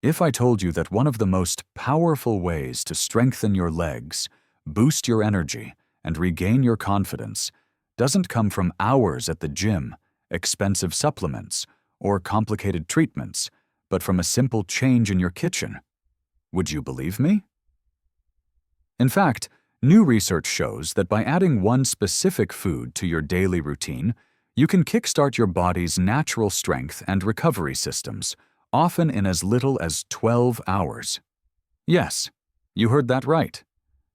If I told you that one of the most powerful ways to strengthen your legs, boost your energy, and regain your confidence doesn't come from hours at the gym, expensive supplements, or complicated treatments, but from a simple change in your kitchen, would you believe me? In fact, new research shows that by adding one specific food to your daily routine, you can kickstart your body's natural strength and recovery systems, often in as little as 12 hours. Yes, you heard that right.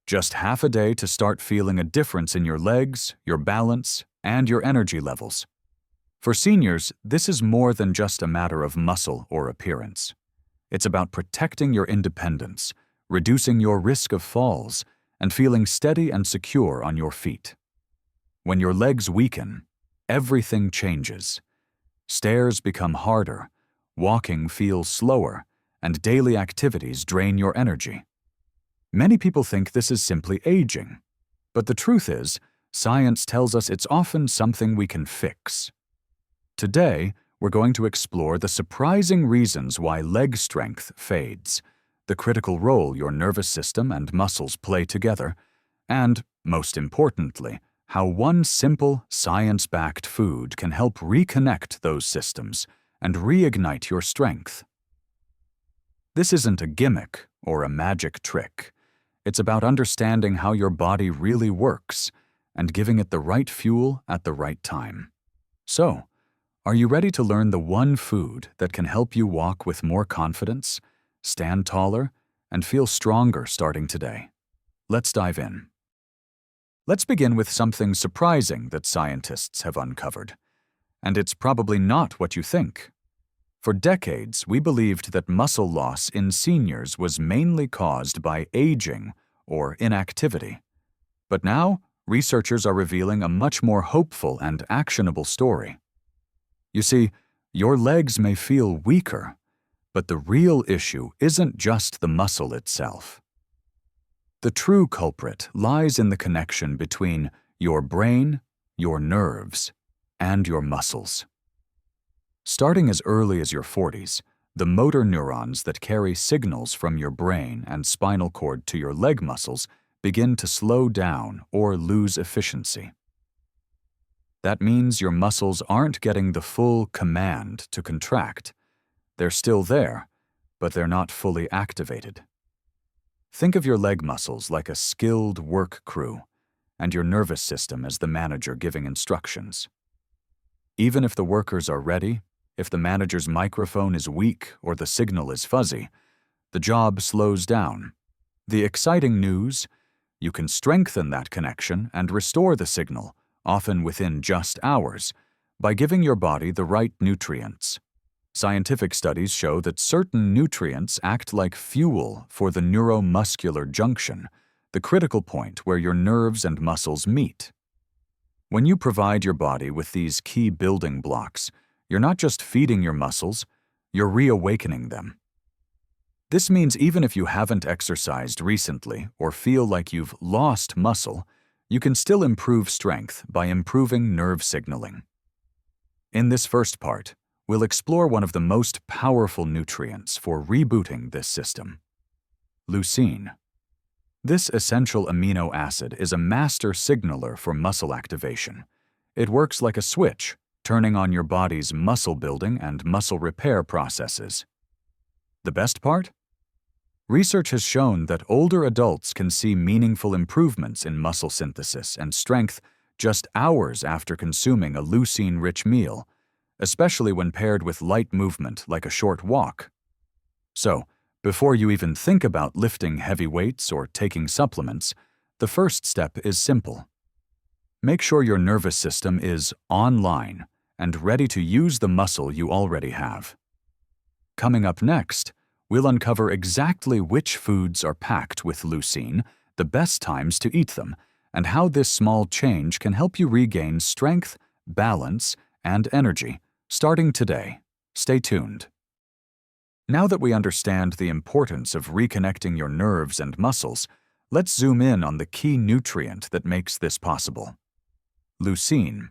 Just half a day to start feeling a difference in your legs, your balance, and your energy levels. For seniors, this is more than just a matter of muscle or appearance. It's about protecting your independence, reducing your risk of falls, and feeling steady and secure on your feet. When your legs weaken, everything changes. Stairs become harder, walking feels slower, and daily activities drain your energy. Many people think this is simply aging, but the truth is, science tells us it's often something we can fix. Today, we're going to explore the surprising reasons why leg strength fades, the critical role your nervous system and muscles play together, and, most importantly, how one simple, science-backed food can help reconnect those systems and reignite your strength. This isn't a gimmick or a magic trick. It's about understanding how your body really works and giving it the right fuel at the right time. So, are you ready to learn the one food that can help you walk with more confidence, stand taller, and feel stronger starting today? Let's dive in. Let's begin with something surprising that scientists have uncovered. And it's probably not what you think. For decades, we believed that muscle loss in seniors was mainly caused by aging or inactivity. But now, researchers are revealing a much more hopeful and actionable story. You see, your legs may feel weaker, but the real issue isn't just the muscle itself. The true culprit lies in the connection between your brain, your nerves, and your muscles. Starting as early as your 40s, the motor neurons that carry signals from your brain and spinal cord to your leg muscles begin to slow down or lose efficiency. That means your muscles aren't getting the full command to contract. They're still there, but they're not fully activated. Think of your leg muscles like a skilled work crew, and your nervous system as the manager giving instructions. Even if the workers are ready, if the manager's microphone is weak or the signal is fuzzy, the job slows down. The exciting news: you can strengthen that connection and restore the signal, often within just hours, by giving your body the right nutrients. Scientific studies show that certain nutrients act like fuel for the neuromuscular junction, the critical point where your nerves and muscles meet. When you provide your body with these key building blocks, you're not just feeding your muscles, you're reawakening them. This means even if you haven't exercised recently or feel like you've lost muscle, you can still improve strength by improving nerve signaling. In this first part, we'll explore one of the most powerful nutrients for rebooting this system: leucine. This essential amino acid is a master signaler for muscle activation. It works like a switch, turning on your body's muscle building and muscle repair processes. The best part? Research has shown that older adults can see meaningful improvements in muscle synthesis and strength just hours after consuming a leucine-rich meal, especially when paired with light movement like a short walk. So, before you even think about lifting heavy weights or taking supplements, the first step is simple. Make sure your nervous system is online and ready to use the muscle you already have. Coming up next, we'll uncover exactly which foods are packed with leucine, the best times to eat them, and how this small change can help you regain strength, balance, and energy, starting today. Stay tuned. Now that we understand the importance of reconnecting your nerves and muscles, let's zoom in on the key nutrient that makes this possible: leucine.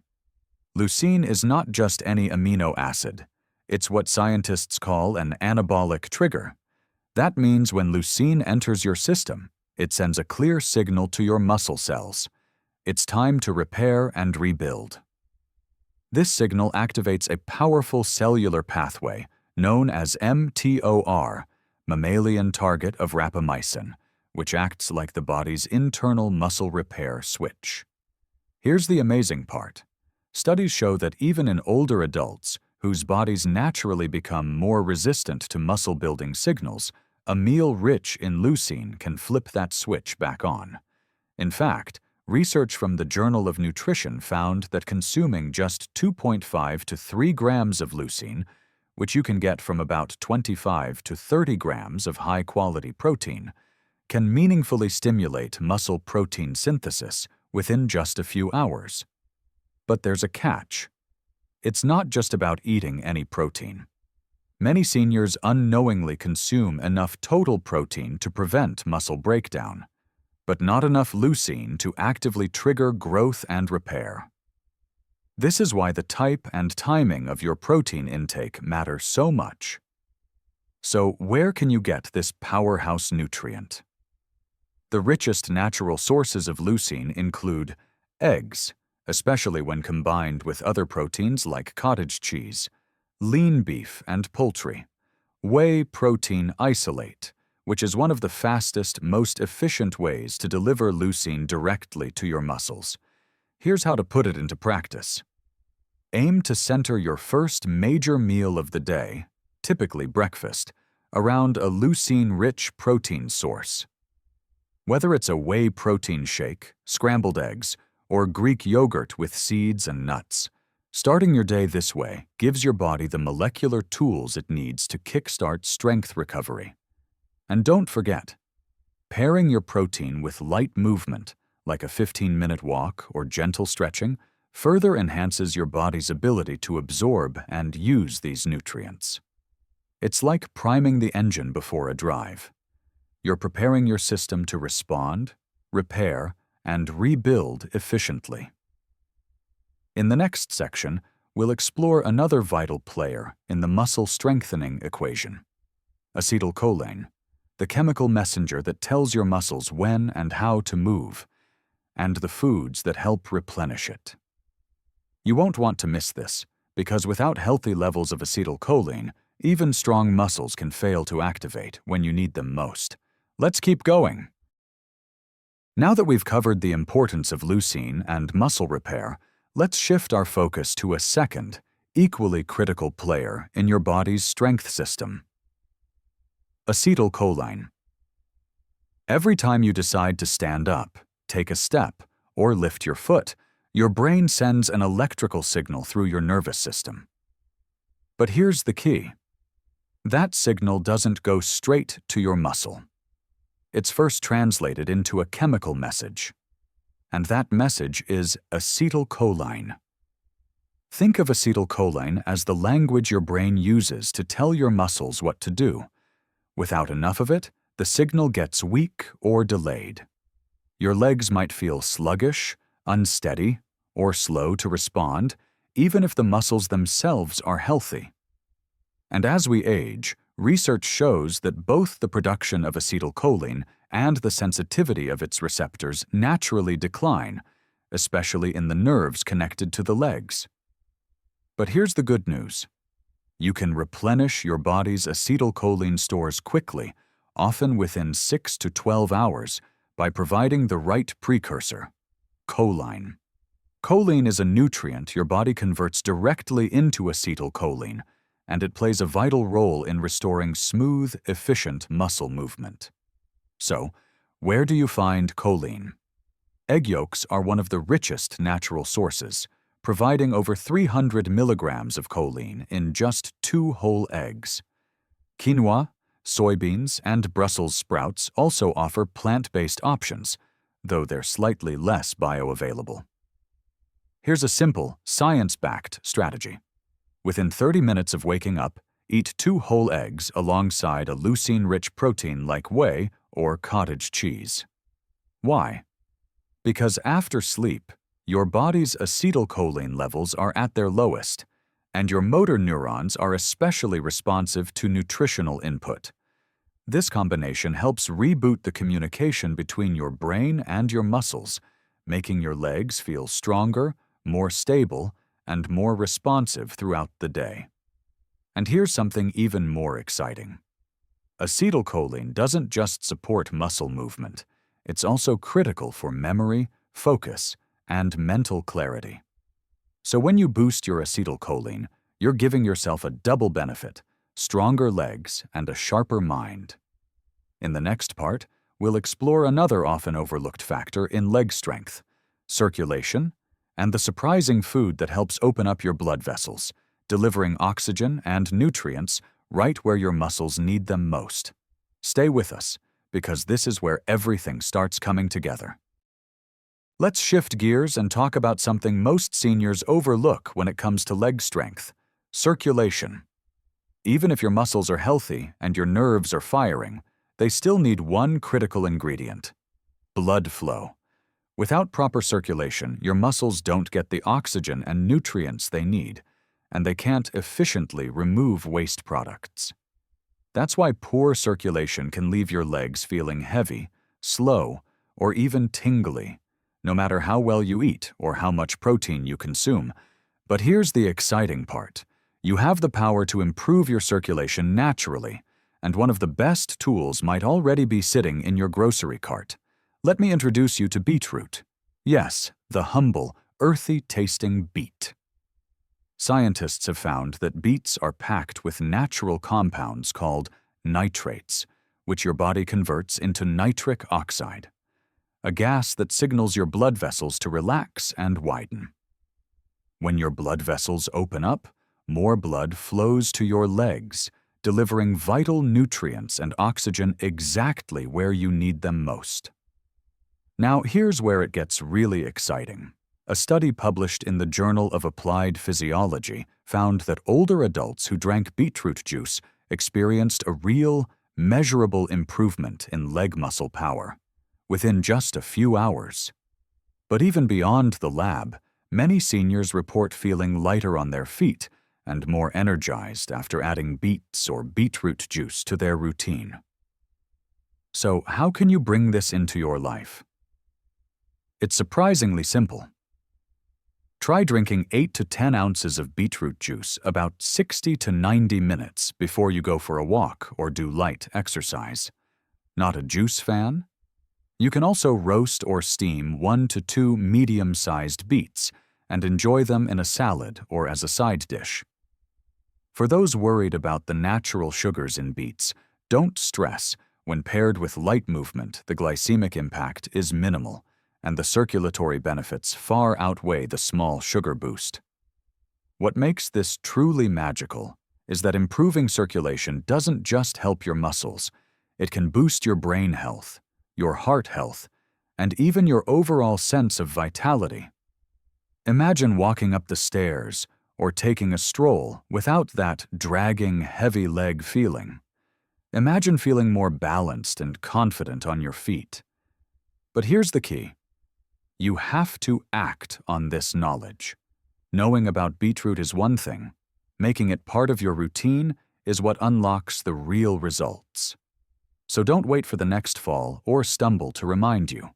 Leucine is not just any amino acid. It's what scientists call an anabolic trigger, That means when leucine enters your system, it sends a clear signal to your muscle cells. It's time to repair and rebuild. This signal activates a powerful cellular pathway known as mTOR, mammalian target of rapamycin, which acts like the body's internal muscle repair switch. Here's the amazing part. Studies show that even in older adults, whose bodies naturally become more resistant to muscle-building signals, a meal rich in leucine can flip that switch back on. In fact, research from the Journal of Nutrition found that consuming just 2.5 to 3 grams of leucine, which you can get from about 25 to 30 grams of high-quality protein, can meaningfully stimulate muscle protein synthesis within just a few hours. But there's a catch. It's not just about eating any protein. Many seniors unknowingly consume enough total protein to prevent muscle breakdown, but not enough leucine to actively trigger growth and repair. This is why the type and timing of your protein intake matter so much. So, where can you get this powerhouse nutrient? The richest natural sources of leucine include eggs, especially when combined with other proteins like cottage cheese, lean beef and poultry, whey protein isolate, which is one of the fastest, most efficient ways to deliver leucine directly to your muscles. Here's how to put it into practice. Aim to center your first major meal of the day, typically breakfast, around a leucine-rich protein source. Whether it's a whey protein shake, scrambled eggs, or Greek yogurt with seeds and nuts, starting your day this way gives your body the molecular tools it needs to kickstart strength recovery. And don't forget, pairing your protein with light movement, like a 15-minute walk or gentle stretching, further enhances your body's ability to absorb and use these nutrients. It's like priming the engine before a drive. You're preparing your system to respond, repair, and rebuild efficiently. In the next section, we'll explore another vital player in the muscle strengthening equation: acetylcholine, the chemical messenger that tells your muscles when and how to move, and the foods that help replenish it. You won't want to miss this, because without healthy levels of acetylcholine, even strong muscles can fail to activate when you need them most. Let's keep going. Now that we've covered the importance of leucine and muscle repair, let's shift our focus to a second, equally critical player in your body's strength system: acetylcholine. Every time you decide to stand up, take a step, or lift your foot, your brain sends an electrical signal through your nervous system. But here's the key. That signal doesn't go straight to your muscle. It's first translated into a chemical message. And that message is acetylcholine. Think of acetylcholine as the language your brain uses to tell your muscles what to do. Without enough of it, the signal gets weak or delayed. Your legs might feel sluggish, unsteady, or slow to respond, even if the muscles themselves are healthy. And as we age, research shows that both the production of acetylcholine and the sensitivity of its receptors naturally decline, especially in the nerves connected to the legs. But here's the good news. You can replenish your body's acetylcholine stores quickly, often within 6 to 12 hours, by providing the right precursor: choline. Choline is a nutrient your body converts directly into acetylcholine, and it plays a vital role in restoring smooth, efficient muscle movement. So, where do you find choline? Egg yolks are one of the richest natural sources, providing over 300 milligrams of choline in just 2 whole eggs. Quinoa, soybeans, and Brussels sprouts also offer plant-based options, though they're slightly less bioavailable. Here's a simple, science-backed strategy. Within 30 minutes of waking up, eat 2 whole eggs alongside a leucine-rich protein like whey or cottage cheese. Why? Because after sleep, your body's acetylcholine levels are at their lowest, and your motor neurons are especially responsive to nutritional input. This combination helps reboot the communication between your brain and your muscles, making your legs feel stronger, more stable, and more responsive throughout the day. And here's something even more exciting. Acetylcholine doesn't just support muscle movement, it's also critical for memory, focus, and mental clarity. So when you boost your acetylcholine, you're giving yourself a double benefit: stronger legs and a sharper mind. In the next part, we'll explore another often overlooked factor in leg strength: circulation, and the surprising food that helps open up your blood vessels, delivering oxygen and nutrients right where your muscles need them most. Stay with us, because this is where everything starts coming together. Let's shift gears and talk about something most seniors overlook when it comes to leg strength: circulation. Even if your muscles are healthy and your nerves are firing, they still need one critical ingredient: blood flow. Without proper circulation, your muscles don't get the oxygen and nutrients they need, and they can't efficiently remove waste products. That's why poor circulation can leave your legs feeling heavy, slow, or even tingly, no matter how well you eat or how much protein you consume. But here's the exciting part. You have the power to improve your circulation naturally, and one of the best tools might already be sitting in your grocery cart. Let me introduce you to beetroot. Yes, the humble, earthy-tasting beet. Scientists have found that beets are packed with natural compounds called nitrates, which your body converts into nitric oxide, a gas that signals your blood vessels to relax and widen. When your blood vessels open up, more blood flows to your legs, delivering vital nutrients and oxygen exactly where you need them most. Now, here's where it gets really exciting. A study published in the Journal of Applied Physiology found that older adults who drank beetroot juice experienced a real, measurable improvement in leg muscle power within just a few hours. But even beyond the lab, many seniors report feeling lighter on their feet and more energized after adding beets or beetroot juice to their routine. So, how can you bring this into your life? It's surprisingly simple. Try drinking 8 to 10 ounces of beetroot juice about 60 to 90 minutes before you go for a walk or do light exercise. Not a juice fan? You can also roast or steam 1 to 2 medium-sized beets and enjoy them in a salad or as a side dish. For those worried about the natural sugars in beets, don't stress. When paired with light movement, the glycemic impact is minimal, and the circulatory benefits far outweigh the small sugar boost. What makes this truly magical is that improving circulation doesn't just help your muscles, it can boost your brain health, your heart health, and even your overall sense of vitality. Imagine walking up the stairs or taking a stroll without that dragging, heavy leg feeling. Imagine feeling more balanced and confident on your feet. But here's the key. You have to act on this knowledge. Knowing about beetroot is one thing. Making it part of your routine is what unlocks the real results. So don't wait for the next fall or stumble to remind you.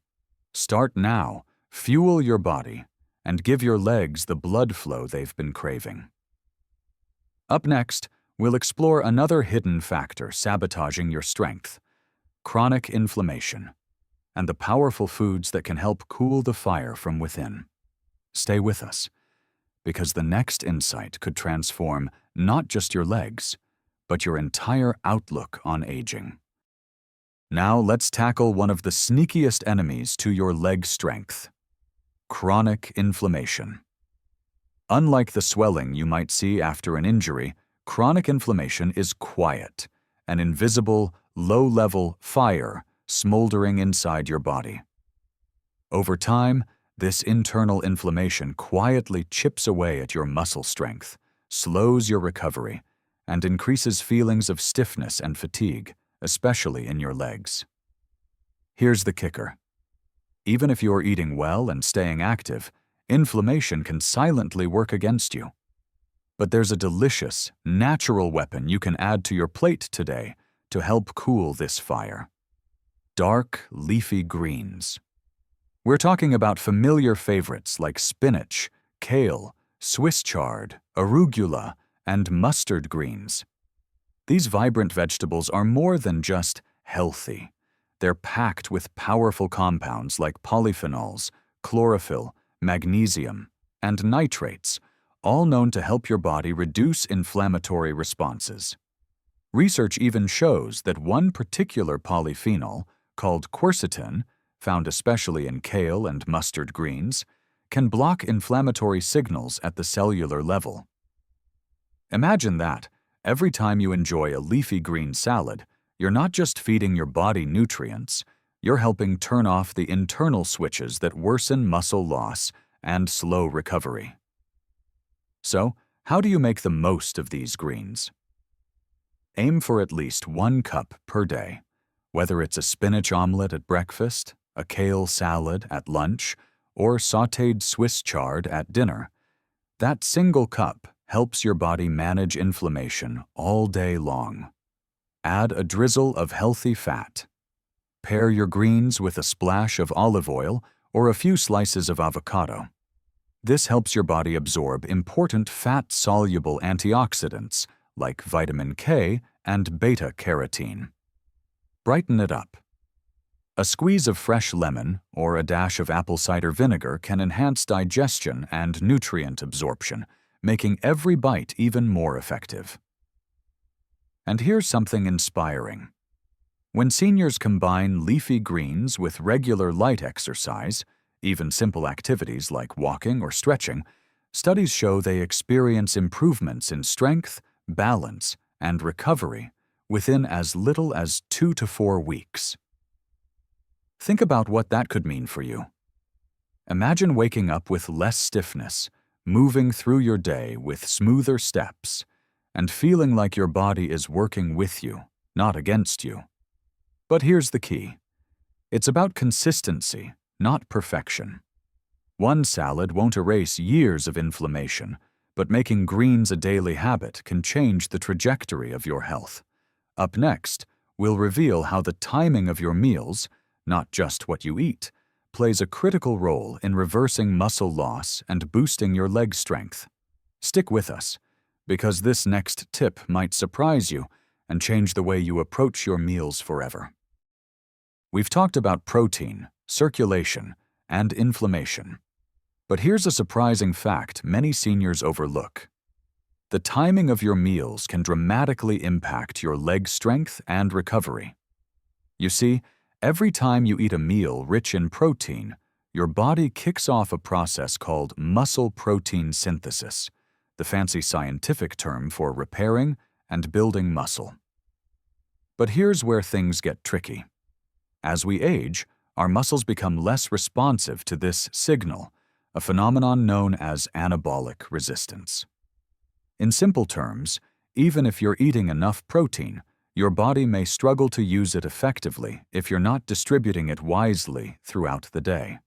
Start now, fuel your body, and give your legs the blood flow they've been craving. Up next, we'll explore another hidden factor sabotaging your strength: chronic inflammation, and the powerful foods that can help cool the fire from within. Stay with us, because the next insight could transform not just your legs, but your entire outlook on aging. Now let's tackle one of the sneakiest enemies to your leg strength: chronic inflammation. Unlike the swelling you might see after an injury, chronic inflammation is quiet, an invisible, low-level fire smoldering inside your body. Over time, this internal inflammation quietly chips away at your muscle strength, slows your recovery, and increases feelings of stiffness and fatigue, especially in your legs. Here's the kicker. Even if you're eating well and staying active, inflammation can silently work against you. But there's a delicious, natural weapon you can add to your plate today to help cool this fire. Dark, leafy greens. We're talking about familiar favorites like spinach, kale, Swiss chard, arugula, and mustard greens. These vibrant vegetables are more than just healthy. They're packed with powerful compounds like polyphenols, chlorophyll, magnesium, and nitrates, all known to help your body reduce inflammatory responses. Research even shows that one particular polyphenol, called quercetin, found especially in kale and mustard greens, can block inflammatory signals at the cellular level. Imagine that, every time you enjoy a leafy green salad, you're not just feeding your body nutrients, you're helping turn off the internal switches that worsen muscle loss and slow recovery. So, how do you make the most of these greens? Aim for at least 1 cup per day, whether it's a spinach omelet at breakfast, a kale salad at lunch, or sautéed Swiss chard at dinner. That single cup helps your body manage inflammation all day long. Add a drizzle of healthy fat. Pair your greens with a splash of olive oil or a few slices of avocado. This helps your body absorb important fat-soluble antioxidants like vitamin K and beta-carotene. Brighten it up. A squeeze of fresh lemon or a dash of apple cider vinegar can enhance digestion and nutrient absorption, making every bite even more effective. And here's something inspiring. When seniors combine leafy greens with regular light exercise, even simple activities like walking or stretching, studies show they experience improvements in strength, balance, and recovery within as little as 2 to 4 weeks. Think about what that could mean for you. Imagine waking up with less stiffness, moving through your day with smoother steps, and feeling like your body is working with you, not against you. But here's the key. It's about consistency, not perfection. One salad won't erase years of inflammation, but making greens a daily habit can change the trajectory of your health. Up next, we'll reveal how the timing of your meals, not just what you eat, plays a critical role in reversing muscle loss and boosting your leg strength. Stick with us, because this next tip might surprise you and change the way you approach your meals forever. We've talked about protein, circulation, and inflammation. But here's a surprising fact many seniors overlook. The timing of your meals can dramatically impact your leg strength and recovery. You see, every time you eat a meal rich in protein, your body kicks off a process called muscle protein synthesis, the fancy scientific term for repairing and building muscle. But here's where things get tricky. As we age, our muscles become less responsive to this signal, a phenomenon known as anabolic resistance. In simple terms, even if you're eating enough protein, your body may struggle to use it effectively if you're not distributing it wisely throughout the day.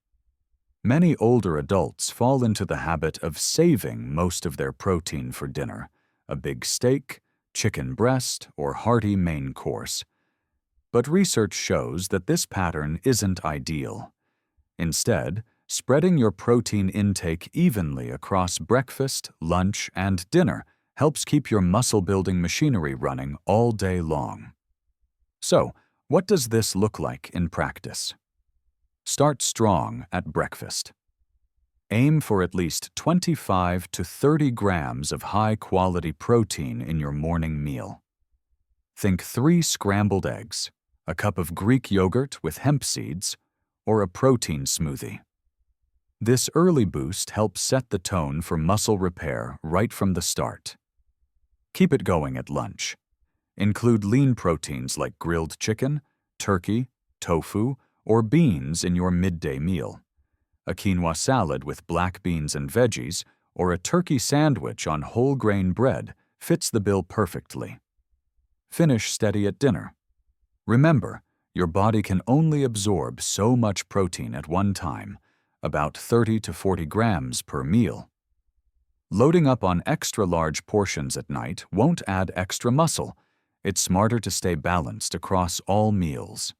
Many older adults fall into the habit of saving most of their protein for dinner, a big steak, chicken breast, or hearty main course. But research shows that this pattern isn't ideal. Instead, spreading your protein intake evenly across breakfast, lunch, and dinner helps keep your muscle-building machinery running all day long. So, what does this look like in practice? Start strong at breakfast. Aim for at least 25 to 30 grams of high-quality protein in your morning meal. Think 3 scrambled eggs, a cup of Greek yogurt with hemp seeds, or a protein smoothie. This early boost helps set the tone for muscle repair right from the start. Keep it going at lunch. Include lean proteins like grilled chicken, turkey, tofu, or beans in your midday meal. A quinoa salad with black beans and veggies, or a turkey sandwich on whole grain bread fits the bill perfectly. Finish steady at dinner. Remember, your body can only absorb so much protein at one time, about 30 to 40 grams per meal. Loading up on extra large portions at night won't add extra muscle. It's smarter to stay balanced across all meals.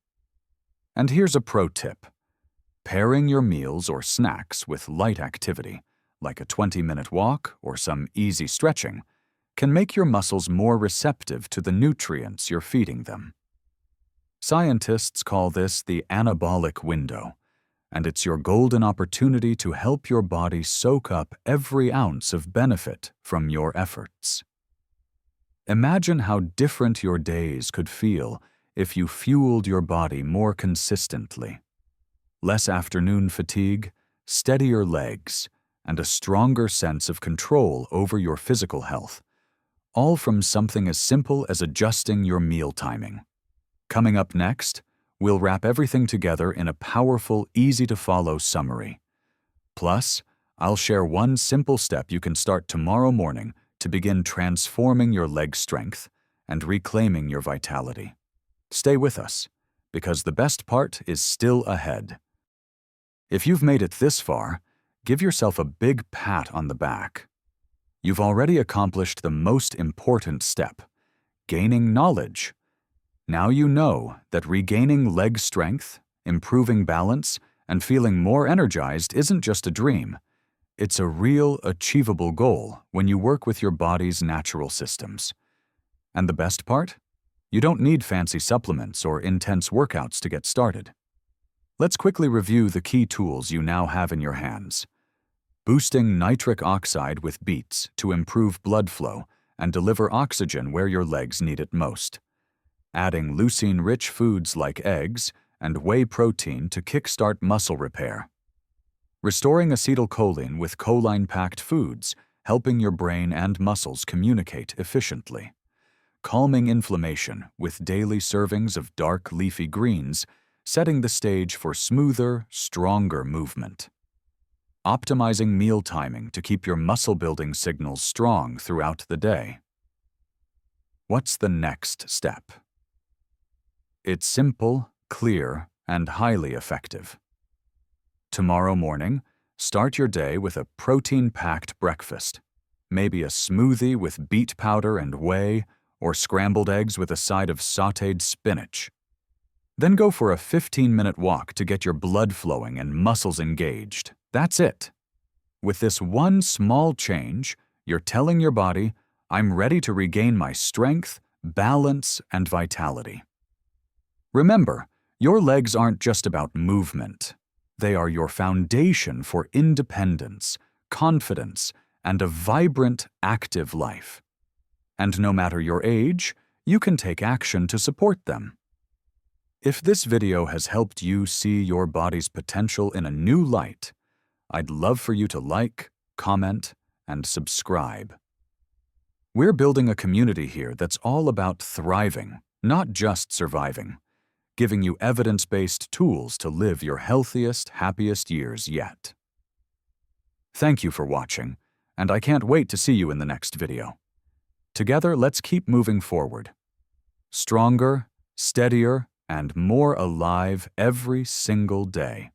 And here's a pro tip. Pairing your meals or snacks with light activity, like a 20-minute walk or some easy stretching, can make your muscles more receptive to the nutrients you're feeding them. Scientists call this the anabolic window, and it's your golden opportunity to help your body soak up every ounce of benefit from your efforts. Imagine how different your days could feel if you fueled your body more consistently. Less afternoon fatigue, steadier legs, and a stronger sense of control over your physical health, all from something as simple as adjusting your meal timing. Coming up next, we'll wrap everything together in a powerful, easy-to-follow summary. Plus, I'll share one simple step you can start tomorrow morning to begin transforming your leg strength and reclaiming your vitality. Stay with us, because the best part is still ahead. If you've made it this far, give yourself a big pat on the back. You've already accomplished the most important step, gaining knowledge. Now you know that regaining leg strength, improving balance, and feeling more energized isn't just a dream. It's a real, achievable goal when you work with your body's natural systems. And the best part? You don't need fancy supplements or intense workouts to get started. Let's quickly review the key tools you now have in your hands. Boosting nitric oxide with beets to improve blood flow and deliver oxygen where your legs need it most. Adding leucine-rich foods like eggs and whey protein to kickstart muscle repair. Restoring acetylcholine with choline-packed foods, helping your brain and muscles communicate efficiently. Calming inflammation with daily servings of dark leafy greens, setting the stage for smoother, stronger movement. Optimizing meal timing to keep your muscle-building signals strong throughout the day. What's the next step? It's simple, clear, and highly effective. Tomorrow morning, start your day with a protein-packed breakfast. Maybe a smoothie with beet powder and whey, or scrambled eggs with a side of sautéed spinach. Then go for a 15-minute walk to get your blood flowing and muscles engaged. That's it. With this one small change, you're telling your body, I'm ready to regain my strength, balance, and vitality. Remember, your legs aren't just about movement. They are your foundation for independence, confidence, and a vibrant, active life. And no matter your age, you can take action to support them. If this video has helped you see your body's potential in a new light, I'd love for you to like, comment, and subscribe. We're building a community here that's all about thriving, not just surviving, giving you evidence-based tools to live your healthiest, happiest years yet. Thank you for watching, and I can't wait to see you in the next video. Together, let's keep moving forward. Stronger, steadier, and more alive every single day.